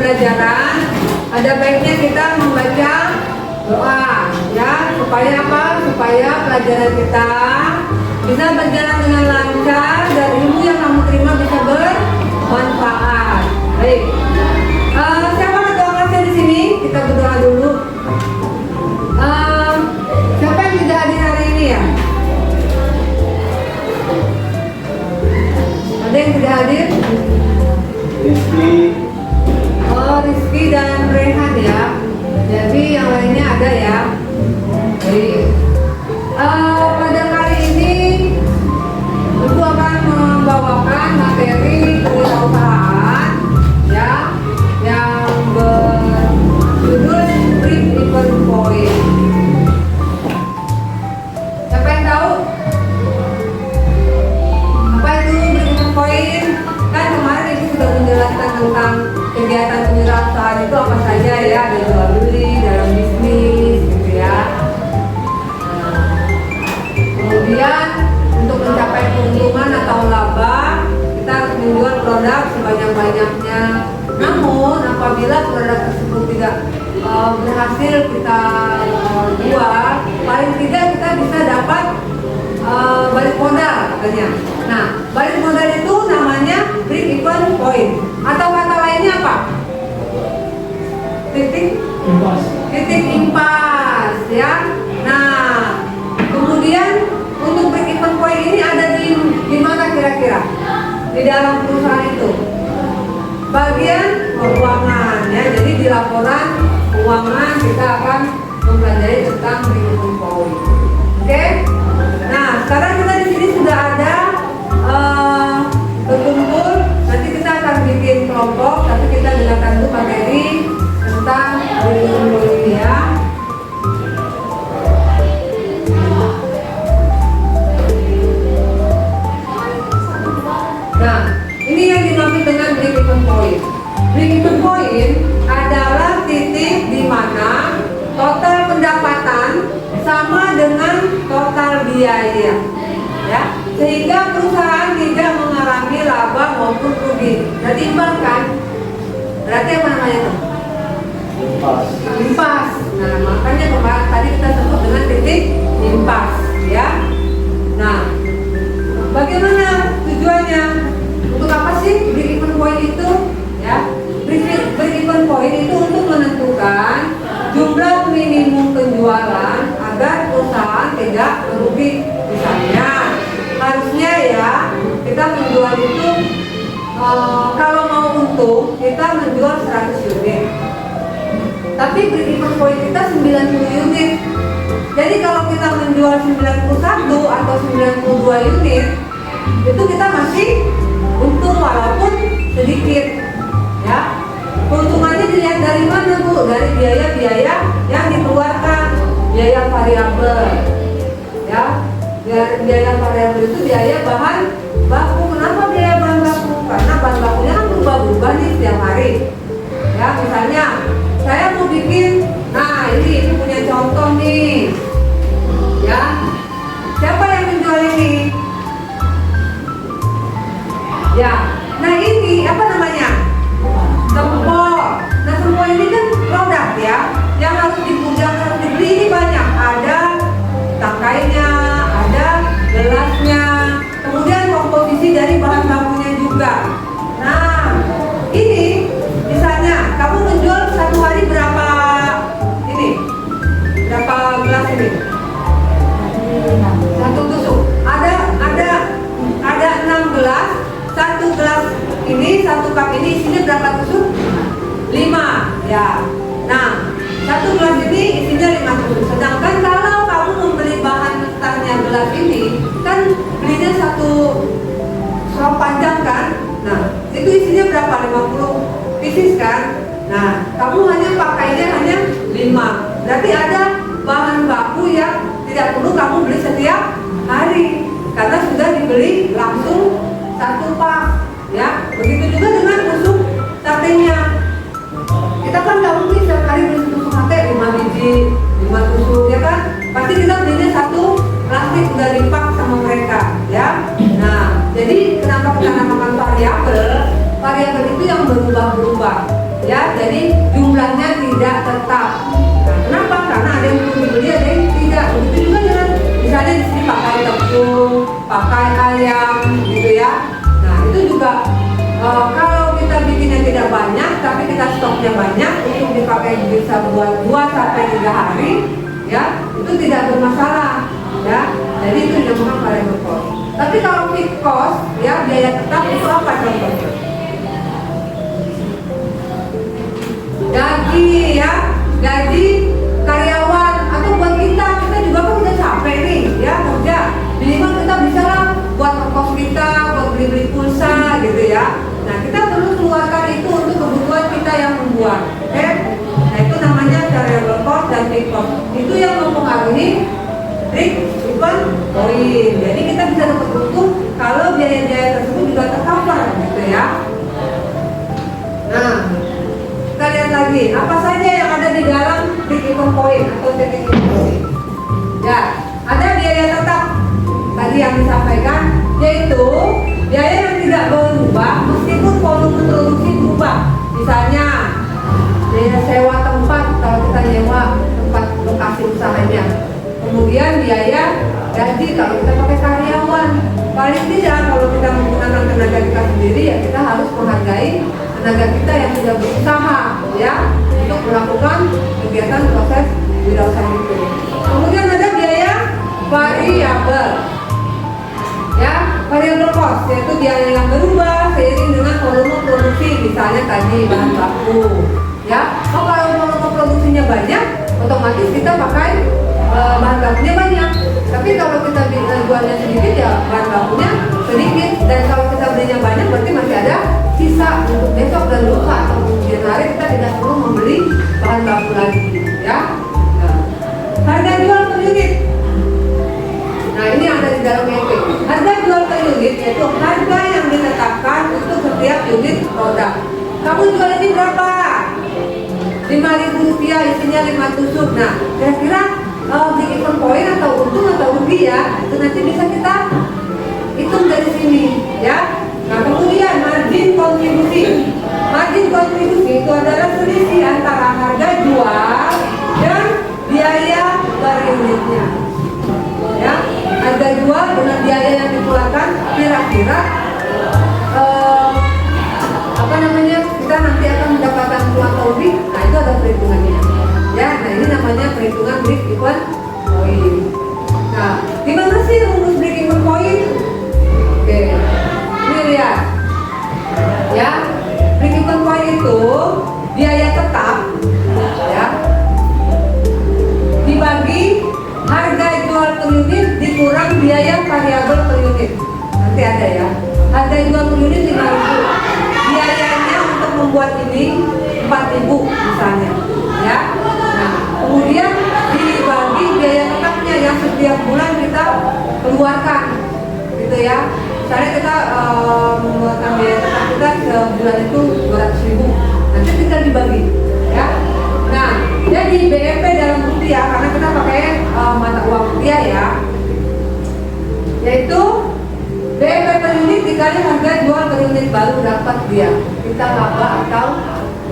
pembelajaran, ada baiknya kita membaca doa, ya, supaya apa? Supaya pelajaran kita bisa berjalan dengan lancar dan ilmu yang kamu terima bisa bermanfaat. Baik. Siapa ketua kelasnya di sini? Kita berdoa dulu. Siapa yang tidak hadir hari ini ya? Ada yang tidak hadir? Rizky. Oh, Rizky dan Rehan ya. Jadi yang lainnya ada ya. Baik. Pada kali ini Ibu akan membawakan materi kewirausahaan ya, yang berjudul Break Even Point. Siapa yang tahu apa itu Break Even Point? Kan kemarin Ibu sudah menjelaskan tentang kegiatan kewirausahaan itu apa saja ya, ada jual beli dalam bisnis gitu ya. Kemudian untuk mencapai keuntungan atau laba, kita harus menjual produk sebanyak-banyaknya. Namun apabila produk tersebut tidak berhasil kita jual, paling tidak kita bisa dapat balik modal katanya. Nah, balik modal itu namanya break even point. Atau kata lainnya apa? Titik impas ya. Nah, kemudian untuk break even point ini ada di mana kira-kira? Di dalam perusahaan itu. Bagian keuangan ya. Jadi di laporan keuangan kita akan mempelajari tentang break even point. Oke? Nah, sekarang kita di sini sudah ada berkumpul. Nanti kita akan bikin kelompok, tapi kita dengarkan dulu materi tentang break even point ini ya. Nah, ini yang dimaksud dengan break even point. Break even point adalah titik di mana total pendapatan sama dengan total biaya, ya, sehingga perusahaan tidak mengalami laba maupun rugi. Berarti imbang kan? Berarti apa namanya itu? Impas. Nah, makanya kemarin tadi kita sebut dengan titik impas, ya. Nah, bagaimana tujuannya? Untuk apa sih break even point itu? Ya, break even point itu untuk menentukan jumlah minimum penjualan agar perusahaan tidak merugi. Misalnya, harusnya ya kita menjual itu kalau mau untung kita menjual 100 unit. Tapi break even point kita 90 unit. Jadi kalau kita menjual 91 atau 92 unit, itu kita masih untung walaupun sedikit, ya. Keuntungannya dilihat dari mana, Bu? Dari biaya-biaya yang dikeluarkan, biaya variabel, ya. Biaya variabel itu biaya bahan baku. Kenapa biaya bahan baku? Karena bahan bakunya kan berubah-ubah nih setiap hari, ya. Misalnya saya mau bikin, nah ini punya contoh nih, ya. Siapa yang menjual ini? Ya, nah ini apa namanya? Sempol. Nah, sempol ini kan produk ya, yang harus dibeli ini banyak. Ada tangkainya, ada gelasnya, kemudian komposisi dari bahan bakunya juga. Nah, ini misalnya kamu menjual satu hari berapa ini? Berapa gelas ini? Satu tusuk. Ada 6 gelas. Satu gelas ini, satu cup ini isinya berapa tusuk? 5 ya. Nah, satu gelas ini isinya 5 tusuk. Sedangkan kalau kamu membeli bahan mentahnya gelas ini, kan belinya satu serop panjang kan? Nah, itu isinya berapa? 50 pieces kan? Nah, kamu hanya pakainya hanya 5. Berarti ada bahan baku yang tidak perlu kamu beli setiap hari karena sudah dibeli langsung satu pak, ya. Begitu juga dengan tusuk satenya. Kita kan nggak mungkin setiap hari beli tusuk sate 5 biji, 5 tusuk, ya kan? Pasti kita belinya satu plastik udah dipak sama mereka, ya. Nah, jadi kenapa kita namakan variabel? Variabel itu yang berubah-ubah, ya, jadi jumlahnya tidak tetap. Nah, kenapa? Karena ada yang perlu dibeli, ada yang tidak. Begitu juga dengan misalnya di sini pakai tepung, pakai ayam, gitu ya. Nah itu juga kalau kita bikinnya tidak banyak, tapi kita stoknya banyak untuk dipakai bisa buat 2-3 hari, ya itu tidak bermasalah, ya. Jadi itu dinamakan variable cost. Tapi kalau fixed cost, ya biaya tetap itu apa contohnya? Gaji, ya, gaji karyawan atau buat kita juga kan udah capek nih, ya kerja. Minimal kita bisa lah buat ongkos kita, buat beli pulsa, gitu ya. Nah kita perlu keluarkan itu untuk kebutuhan kita yang membuat, oke? Nah itu namanya variable cost dan fixed cost. Itu yang mempengaruhi break even point. Jadi kita bisa dapat untung kalau biaya-biaya tersebut juga tercover, gitu ya. Nah kita lihat lagi apa saja yang ada di dalam break even point atau titik point. Ya, ada biaya tetap tadi yang disampaikan, yaitu biaya yang tidak berubah meskipun volume produksi berubah. Misalnya biaya sewa tempat kalau kita nyewa tempat lokasi usahanya. Kemudian biaya gaji kalau kita pakai karyawan. Paling tidak kalau kita menggunakan tenaga kita sendiri, ya kita harus menghargai tenaga kita yang sudah berusaha, ya, untuk melakukan kegiatan proses wirausaha itu. Kemudian ada biaya variabel, ya, variable cost, yaitu biaya yang berubah seiring dengan volume produksi. Misalnya tadi bahan baku, ya. Oh, kalau volume produksinya banyak, otomatis kita pakai bahan bakunya banyak. Tapi kalau kita jualnya sedikit, ya bahan bakunya sedikit. Dan kalau kita belinya banyak, berarti masih ada sisa untuk besok dan lusa atau kemudian hari kita tidak perlu membeli bahan baku lagi, ya. Harga jual per unit. Nah ini ada di dalam EP. Harga jual per unit yaitu harga yang ditetapkan untuk setiap unit produk. Kamu jual ini berapa? Rp5.000, isinya 5 tusuk. Nah kira-kira break even point atau untung atau rugi, ya, itu nanti bisa kita hitung dari sini, ya. Nah kemudian margin kontribusi. Margin kontribusi itu adalah selisih antara harga jual dan biaya per unitnya, ya. Harga jual dengan biaya yang dikeluarkan kira-kira kita nanti akan mendapatkan uang atau rugi. Nah itu ada perhitungannya, ya. Nah ini namanya perhitungan break even point. Nah gimana sih rumus break even point? Oke, ini lihat, ya. Break even point itu biaya tetap, ya, dibagi harga jual per unit dikurang biaya variabel per unit. Nanti ada, ya. Harga jual per unit 5.000. Biayanya untuk membuat ini 4.000 misalnya, ya. Nah, kemudian dibagi biaya tetapnya yang setiap bulan kita keluarkan, gitu ya. Misalnya kita mengeluarkan biaya tetap kita sebulan itu 200.000. Nanti kita dibagi, ya. Nah, jadi BEP dalam rupiah, karena kita pakai mata uang rupiah, ya, yaitu BEP per unit dikali harga jual per unit baru dapat dia kita laba atau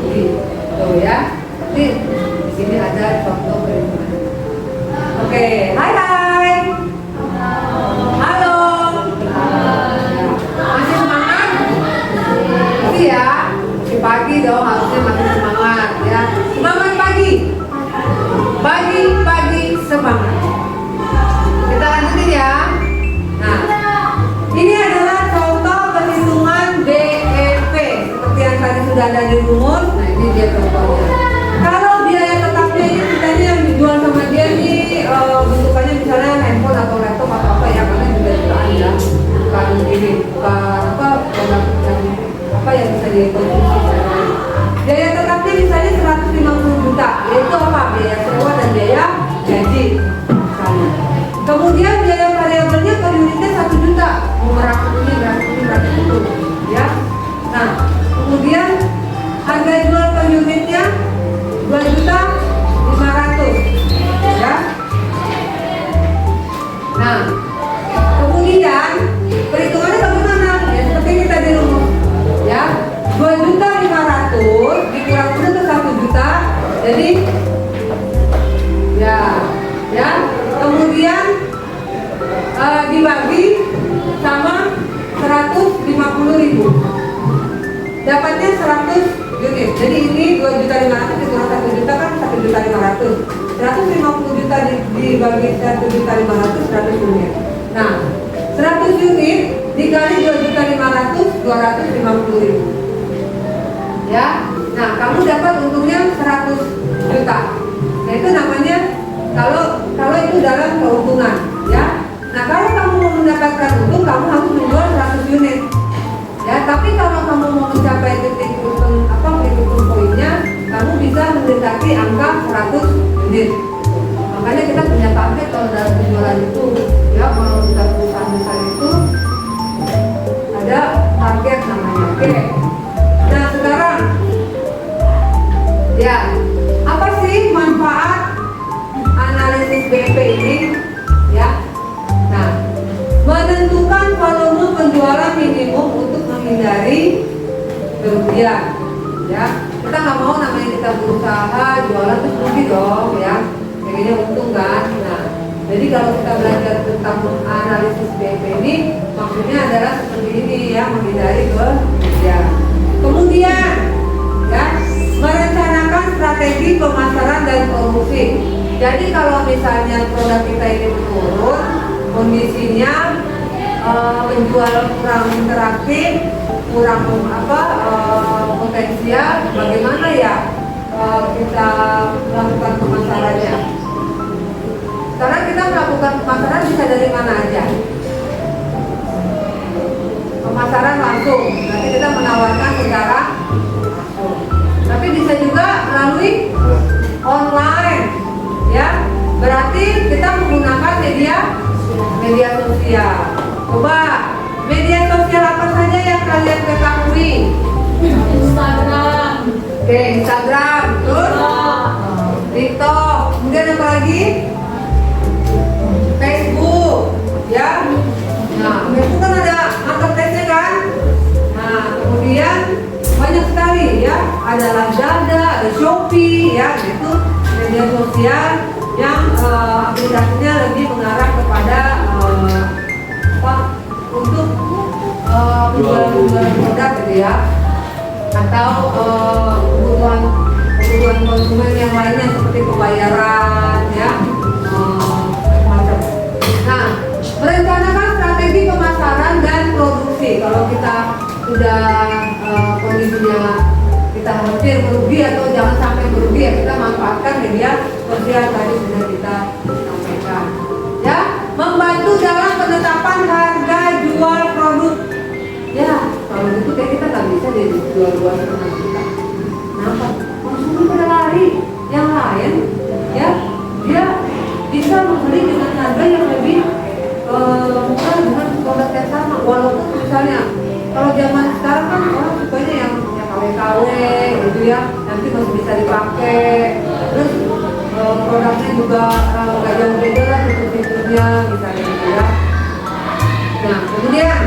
rugi, tuh, ya. Jadi di sini ada contoh perhitungan. Oke, hai. Halo. Masih semangat? Iya, masih pagi dong, harusnya masih semangat, ya. Semangat pagi. Pagi semangat. Kita lanjutin, ya. Nah, ini adalah contoh perhitungan BEP seperti yang tadi sudah ada di rumus. Nah ini dia contohnya. Kalau biaya tetapnya ini misalnya yang dijual sama dia ini bentukannya misalnya handphone atau laptop atau apa, ya, karena juga jutaan, ya, bukan ini, bukan produk yang bisa dikonsumsi. Biaya tetapnya misalnya 150 juta, yaitu apa? Biaya sewa dan biaya gaji misalnya. Kemudian biaya variabelnya per unitnya 1 juta, berapa ini, ya. Nah, kemudian harga jual per unitnya 2.500.000, ya. Nah, kemudian perhitungannya bagaimana? Ya seperti kita di rumus, ya. 2.500.000 dikurang 150.000. Dapatnya 100 unit. Jadi ini 2.500.000 dikurang 1 juta kan 1.500.000. 150 juta dibagi 1.500.000 100 unit. Nah, 100 unit dikali 2.500.000 250.000. Ya. Nah, kamu dapat untungnya 100 juta. Nah, itu namanya kalau itu dalam keuntungan, ya. Nah, kalau kamu mau mendapatkan untung, kamu harus menjual 100 unit. Ya, tapi kalau kamu mau mencapai titik poinnya, kamu bisa mendekati angka 100 unit. Makanya kita punya target kalau dalam penjualan itu, ya, kalau kita perusahaan besar itu ada target namanya. Oke. Nah, sekarang, ya, apa sih manfaat analisis BEP ini? Ya, nah, menentukan volume penjualan minimum untuk menghindari kerugian. Ya, kita nggak mau namanya kita berusaha jualan terus rugi dong, ya. Kayaknya untung kan. Nah, jadi kalau kita belajar tentang analisis BEP ini, maksudnya adalah seperti ini, ya, menghindari kerugian. Kemudian, ya, merencanakan strategi pemasaran dan promosi. Jadi kalau misalnya produk kita ini menurun, kondisinya penjual kurang interaktif, kurang potensial, bagaimana ya kita melakukan pemasarannya? Sekarang kita melakukan pemasaran bisa dari mana aja? Pemasaran langsung, nanti kita menawarkan secara langsung. Tapi bisa juga melalui online, ya. Berarti kita menggunakan media sosial. Coba, media sosial apa saja yang kalian ketahui? Instagram. Oke, Instagram, betul? TikTok. Kemudian apa lagi? Facebook, ya. Nah, Facebook kan ada marketplace-nya kan? Nah, kemudian banyak sekali, ya. Ada Lazada, ada Shopee, ya. Itu media sosial yang aplikasinya lebih mengarah kepada untuk penjualan produk gitu, ya, atau kebutuhan konsumen yang lainnya seperti pembayaran, ya, macam. Nah, merencanakan strategi pemasaran dan produksi. Kalau kita sudah kondisinya kita hampir merugi atau jangan sampai merugi, ya kita manfaatkan media sosial tadi sudah kita sampaikan. Ya, membantu dalam penetapan harga jual produk. Ya, kalau gitu kayak kita nggak bisa deh jual setengah juta. Kenapa? Konsumen pada lari. Yang lain, ya, dia bisa membeli dengan harga yang lebih murah dengan produk yang sama. Walaupun misalnya kalau zaman sekarang kan orang sukanya yang KW-KW gitu, ya, nanti masih bisa dipakai. Terus produknya juga nggak jauh beda lah fitur-fiturnya misalnya gitu, ya. Nah, kemudian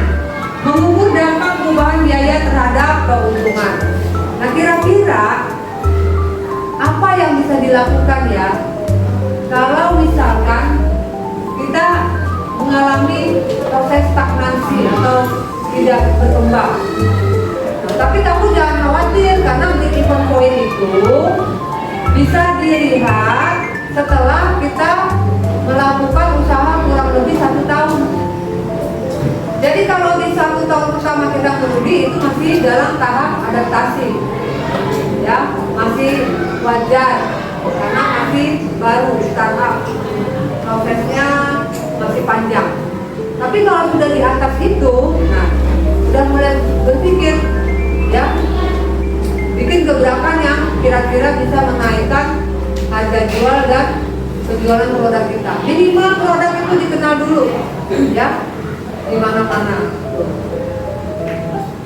mengukur dampak perubahan biaya terhadap keuntungan. Nah, kira-kira apa yang bisa dilakukan, ya, kalau misalkan kita mengalami proses stagnansi atau tidak berkembang. Nah, tapi kamu jangan khawatir karena break-even point itu bisa dilihat setelah kita melakukan usaha kurang lebih 1 tahun. Jadi kalau di 1 tahun pertama kita merugi, itu masih dalam tahap adaptasi, ya, masih wajar karena masih baru startup, prosesnya masih panjang. Tapi kalau sudah di atas itu, nah, sudah mulai berpikir, ya, bikin gebrakan yang kira-kira bisa menaikkan harga jual dan penjualan produk kita. Minimal produk itu dikenal dulu, ya, di mana-mana.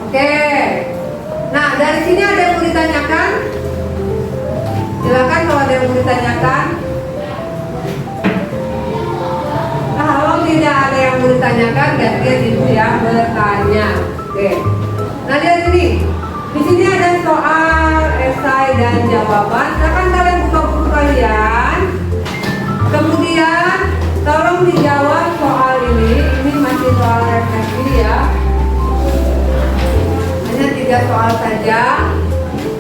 Oke. Nah, dari sini ada yang mau ditanyakan? Silakan kalau ada yang mau ditanyakan. Nah, kalau tidak ada yang mau ditanyakan, gantian ibu yang bertanya. Oke. Nah, lihat ini. Di sini ada soal, esai, dan jawaban. Silakan kalian buka buku kalian. Kemudian tolong dijawab soal ini. Ini masih soal refleksi, ya. soal saja,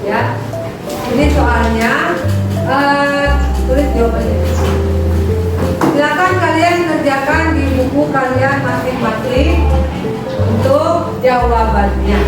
ya. Ini soalnya, tulis jawabannya. Silakan kalian kerjakan di buku kalian masing-masing untuk jawabannya.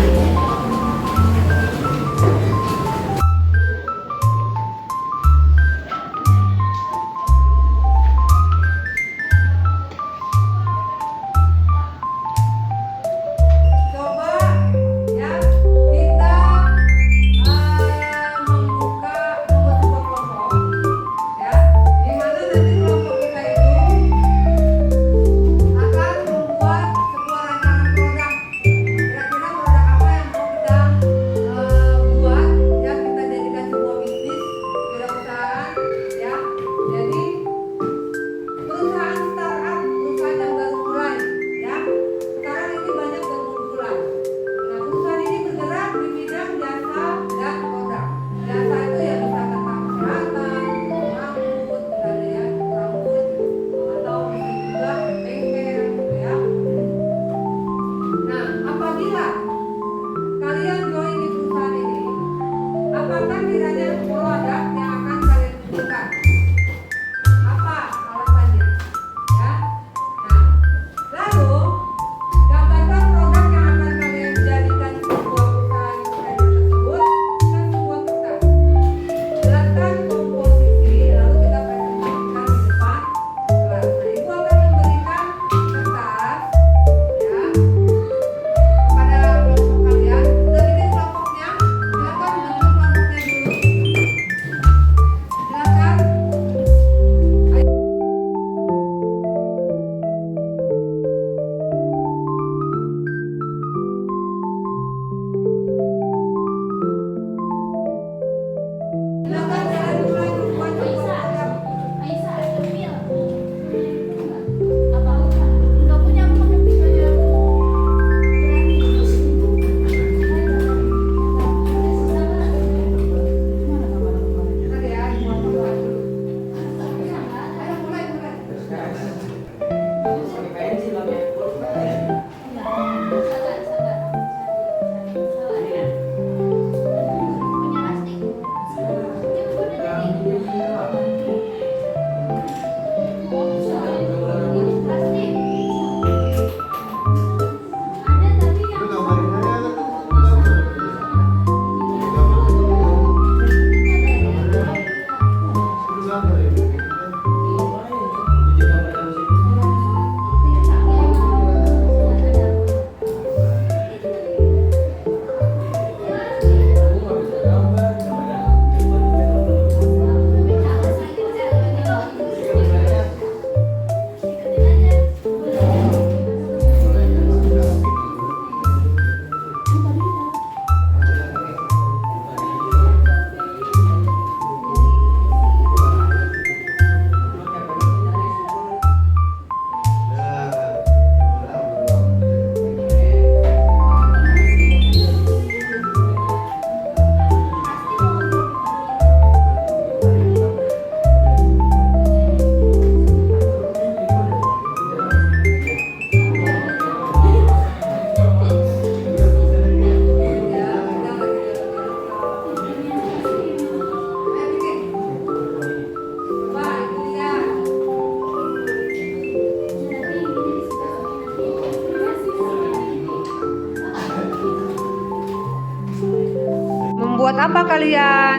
Membuat apa kalian?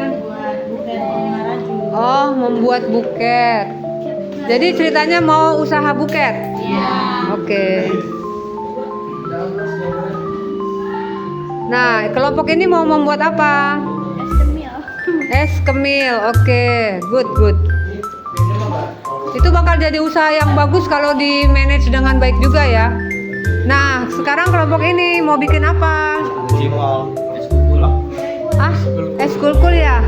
Oh, membuat buket. Jadi ceritanya mau usaha buket? Iya. Oke. Nah, kelompok ini mau membuat apa? Es kemil. Oke, good, good. Itu bakal jadi usaha yang bagus kalau di manage dengan baik juga ya. Nah, sekarang kelompok ini mau bikin apa? Ah, es kulkul ya?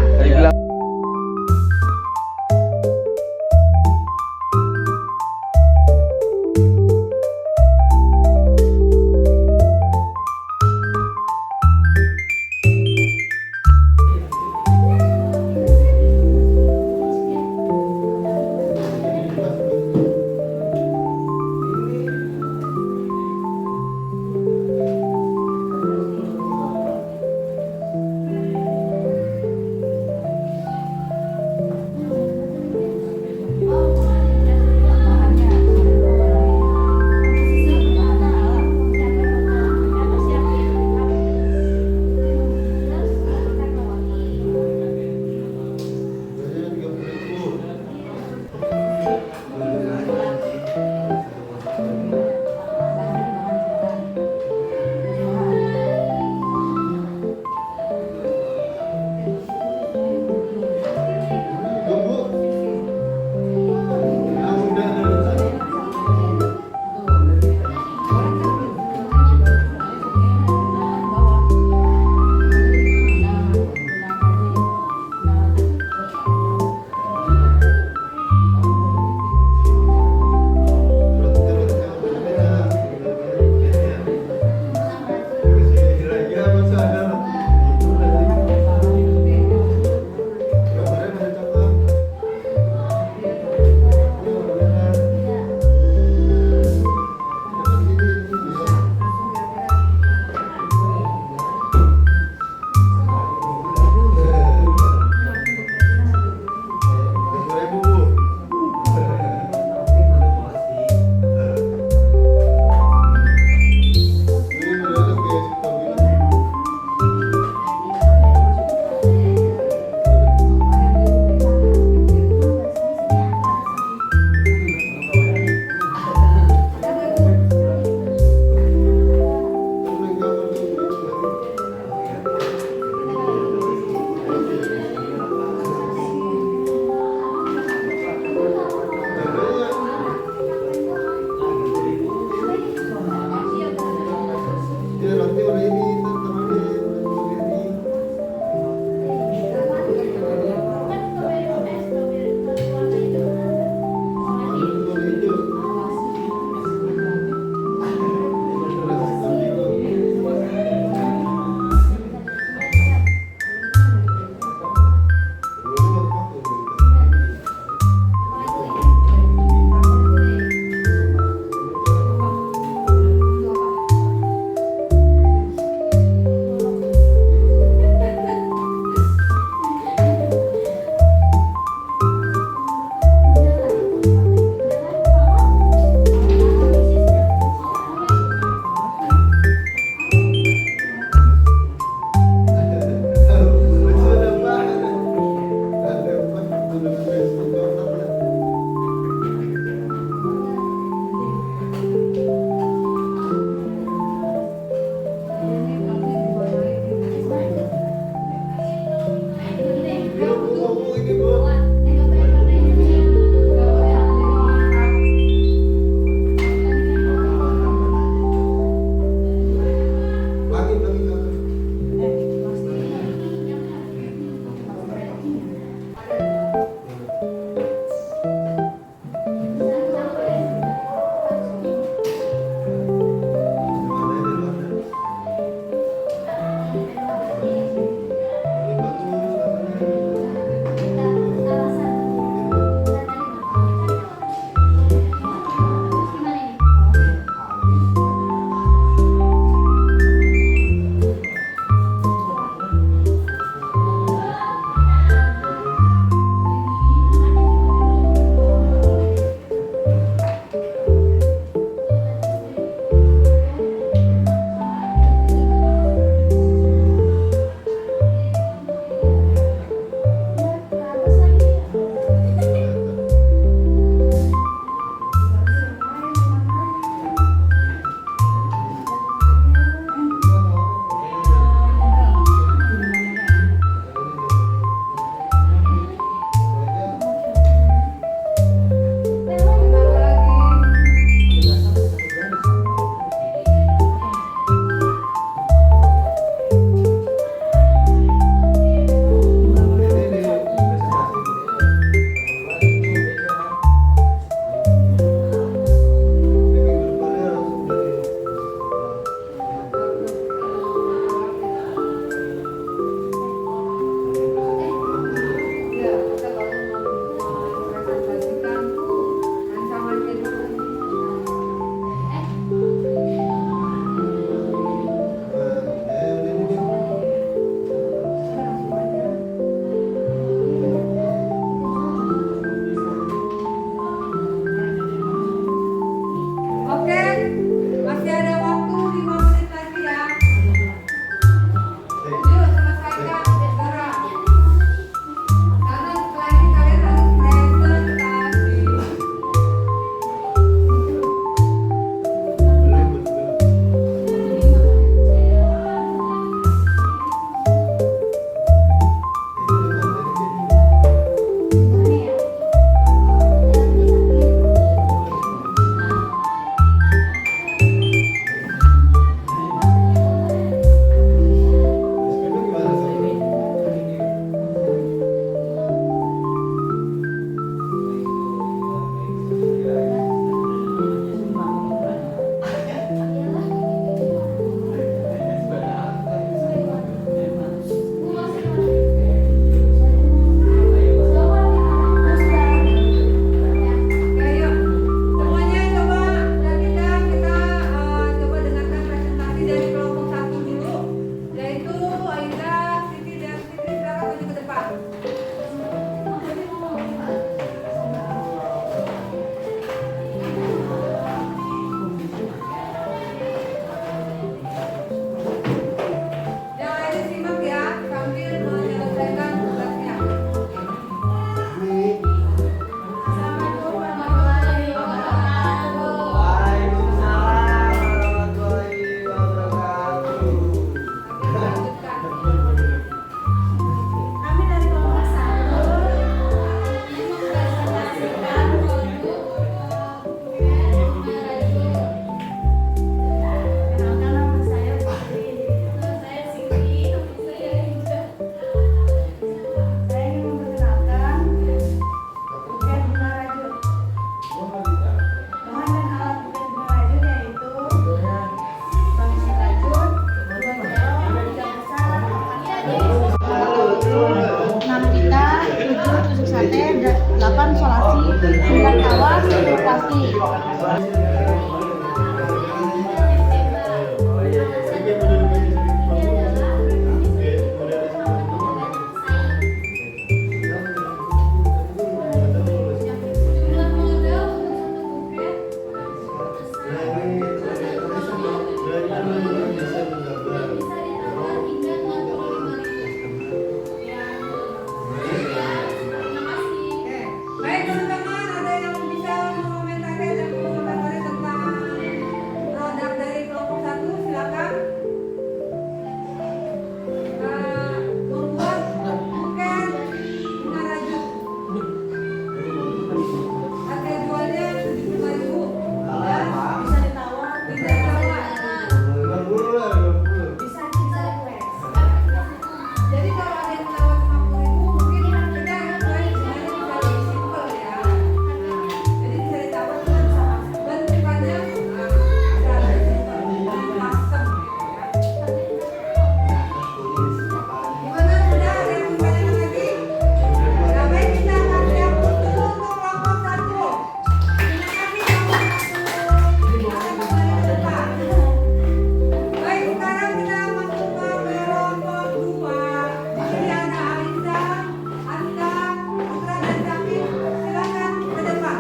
Baik teman-teman, ada yang bisa mengomentari dan mengomentari tentang produk dari kelompok 1, silakan. Membuat bukan bunga rajut. Harga jualnya 75.000. Ya, bisa ditawar. Bisa ditawar. Bisa request. Jadi kalau ada yang menawar 50.000, mungkin kita mulai sebenarnya bisa lebih simpel ya. Jadi bisa ditawar dengan sama bentukannya bisa lebih simpel, lebih custom gitu ya. Gimana, sudah ada yang bertanya lagi? Nah, baik, kita akan siap untuk kelompok 1. Terima kasih kelompok 1. Akan kembali ke depan. Baik, sekarang kita masuk ke kelompok 2. Di sini ada Aisyah, Anta, Putra, dan Syafir. Silakan ke depan.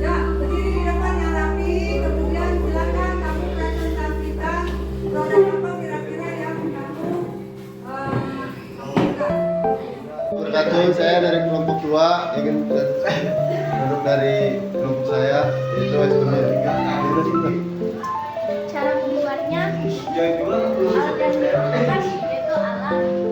Ya, berdiri di depan yang rapi. Kemudian silakan kamu presentasikan produk apa kira-kira yang kamu lakukan. Berkatun saya dari kelompok 2 ingin produk dari kelompok saya itu Cara membuatnya alat yang digunakan yaitu alat